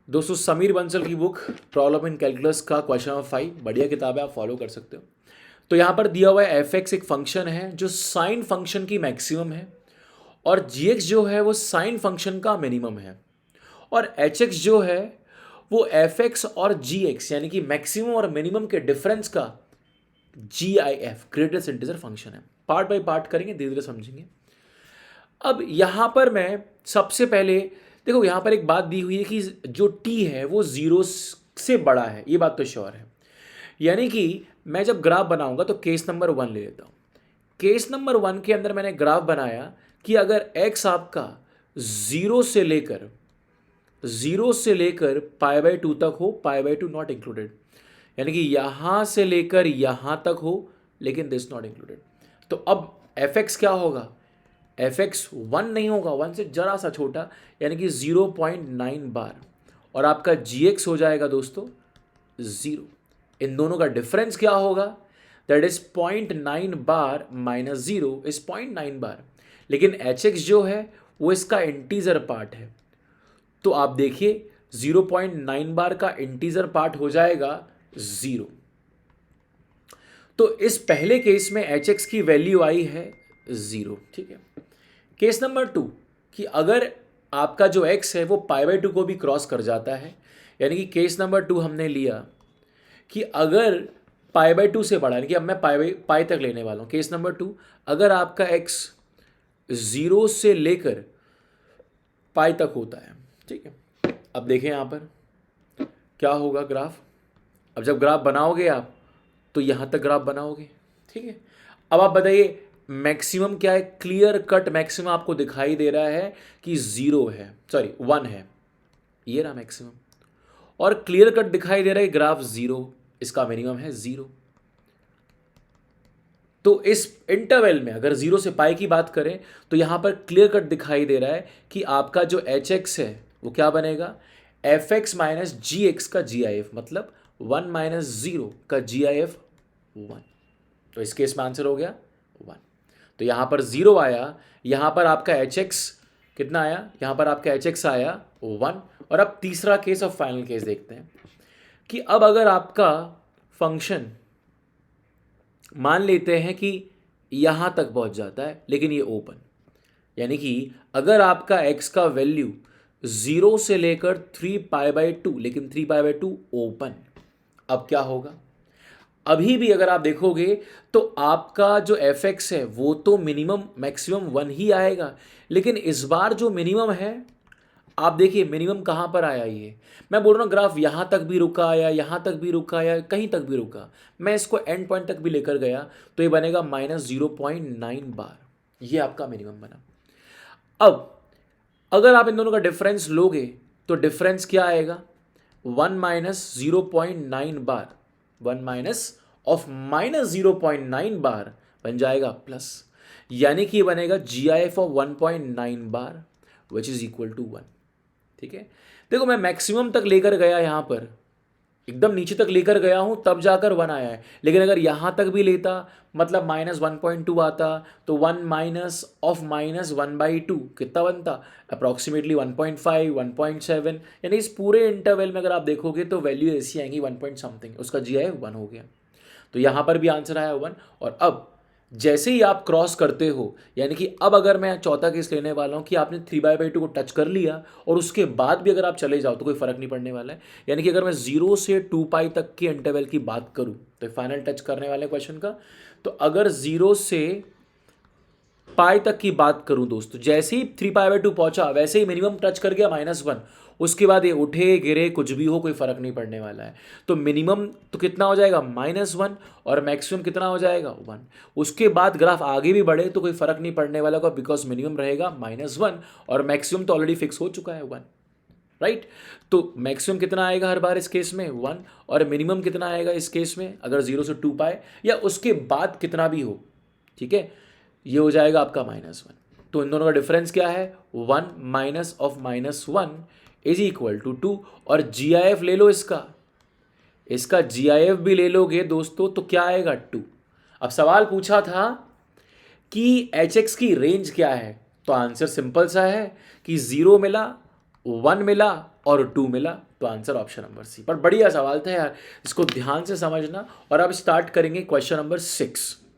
दोस्तों समीर बंसल की book problem in calculus का क्वेश्चन नंबर 5 बढ़िया किताब है, आप फॉलो कर सकते हो। तो यहाँ पर दिया हुआ है एफ एक्स एक फंक्शन है जो साइन फंक्शन की मैक्सिमम है और जी एक्स जो है वो साइन फंक्शन का मिनिमम है और एच एक्स जो है वो एफ एक्स और जी एक्स यानी कि मैक्सिमम और मिनिमम के डिफरेंस का G I F greatest integer function है। पार्ट बाय पार्ट करेंगे, धीरे धीरे समझेंगे। अब यहाँ पर मैं सबसे पहले देखो, यहाँ पर एक बात दी हुई है कि जो टी है वो जीरो से बड़ा है, ये बात तो श्योर है। यानी कि मैं जब ग्राफ बनाऊंगा तो केस नंबर 1 ले लेता हूँ। केस नंबर 1 के अंदर मैंने ग्राफ बनाया कि अगर x आपका जीरो से लेकर π/2 तक हो, π/2 नॉट इंक्लूडेड, यानी कि यहां से लेकर यहां तक हो लेकिन दिस नॉट इंक्लूडेड, तो अब एफ एक्स क्या होगा? एफ एक्स 1 नहीं होगा, 1 से जरा सा छोटा, यानी कि 0.9 बार, और आपका जी एक्स हो जाएगा दोस्तों 0। इन दोनों का डिफरेंस क्या होगा? That is 0.9 bar minus 0 is 0.9 बार, लेकिन एच एक्स जो है वो इसका इंटीजर पार्ट है। तो आप देखिए 0.9 बार का इंटीजर पार्ट हो जाएगा 0। तो इस पहले केस में एच एक्स की वैल्यू आई है 0। ठीक है। केस नंबर 2 कि अगर आपका जो x है वो π/2 को भी क्रॉस कर जाता है, यानी कि केस नंबर 2 हमने लिया कि अगर π/2 से बड़ा, यानी कि अब मैं पाई तक लेने वाला हूँ। केस नंबर 2, अगर आपका x 0 से लेकर पाई तक होता है, ठीक है। अब देखें यहाँ पर क्या होगा ग्राफ। अब जब ग्राफ बनाओगे आप तो यहाँ तक ग्राफ बनाओगे, ठीक है। अब आप बताइए मैक्सिमम क्या है? क्लियर कट मैक्सिमम आपको दिखाई दे रहा है कि 0 है, सॉरी 1 है, ये रहा मैक्सिमम, और क्लियर कट दिखाई दे रहा है ग्राफ 0, इसका मिनिमम है 0। तो इस इंटरवल में अगर 0 से पाई की बात करें तो यहां पर क्लियर कट दिखाई दे रहा है कि आपका जो एच एक्स है वो क्या बनेगा? एफ एक्स माइनस जी एक्स का जी आई एफ, मतलब 1 माइनस 0 का जी आई एफ 1। तो इस केस में आंसर हो गया 1। तो यहां पर 0 आया, यहां पर आपका एच एक्स कितना आया? यहां पर आपका एच एक्स आया 1। और अब तीसरा केस और फाइनल केस देखते हैं कि अब अगर आपका फंक्शन मान लेते हैं कि यहां तक पहुंच जाता है लेकिन ये ओपन, यानी कि अगर आपका x का वैल्यू 0 से लेकर 3π/2 लेकिन 3π/2 ओपन, अब क्या होगा? अभी भी अगर आप देखोगे तो आपका जो एफ एक्स है वो तो मिनिमम मैक्सिमम 1 ही आएगा, लेकिन इस बार जो मिनिमम है, आप देखिए मिनिमम कहाँ पर आया। ये मैं बोल रहा हूँ ग्राफ यहाँ तक भी रुका या यहाँ तक भी रुका या कहीं तक भी रुका, मैं इसको एंड पॉइंट तक भी लेकर गया तो ये बनेगा -0.9 बार, ये आपका मिनिमम बना। अब अगर आप इन दोनों का डिफरेंस लोगे तो डिफरेंस क्या आएगा? 1 minus 0.9 bar, 1 minus of -0.9 bar बन जाएगा प्लस, यानी कि बनेगा G I F of 1.9 bar which is equal to 1। ठीक है। देखो मैं मैक्सिमम तक लेकर गया, यहां पर एकदम नीचे तक लेकर गया हूं तब जाकर 1 आया है, लेकिन अगर यहां तक भी लेता मतलब -1.2 आता तो 1 माइनस ऑफ -1/2 कितना बनता? अप्रॉक्सीमेटली 1.5 1.7, यानी इस पूरे इंटरवल में अगर आप देखोगे तो वैल्यू ऐसी आएंगी 1 पॉइंट समथिंग, उसका जी आई 1 हो गया। तो यहां पर भी आंसर आया 1। और अब जैसे ही आप क्रॉस करते हो, यानी कि अब अगर मैं चौथा केस लेने वाला हूं कि आपने 3/2 को टच कर लिया और उसके बाद भी अगर आप चले जाओ तो कोई फर्क नहीं पड़ने वाला है, यानी कि अगर मैं 0 से 2π तक के इंटरवल की बात करूं तो फाइनल टच करने वाले क्वेश्चन का, तो अगर 0 से पाई तक की बात करूं दोस्तों, जैसे ही 3π/2 पहुंचा वैसे ही मिनिमम टच कर गया -1, उसके बाद ये उठे गिरे कुछ भी हो कोई फर्क नहीं पड़ने वाला है। तो मिनिमम तो कितना हो जाएगा? -1, और मैक्सिमम कितना हो जाएगा? 1। उसके बाद ग्राफ आगे भी बढ़े तो कोई फर्क नहीं पड़ने वाला होगा, बिकॉज मिनिमम रहेगा -1 और मैक्सिमम तो ऑलरेडी फिक्स हो चुका है 1, राइट। तो मैक्सिमम कितना आएगा हर बार इस केस में? 1। और मिनिमम कितना आएगा इस केस में अगर 0 से 2π या उसके बाद कितना भी हो, ठीक है, ये हो जाएगा आपका -1। तो इन दोनों का डिफरेंस क्या है? 1 minus of -1 is equal to 2। और जी आई एफ ले लो, इसका जी आई एफ भी ले लोगे दोस्तों तो क्या आएगा? 2। अब सवाल पूछा था कि एच एक्स की रेंज क्या है, तो आंसर सिंपल सा है कि 0 मिला 1 मिला और 2 मिला, तो आंसर ऑप्शन नंबर सी। पर बढ़िया सवाल था यार, इसको ध्यान से समझना। और अब स्टार्ट करेंगे क्वेश्चन नंबर 6।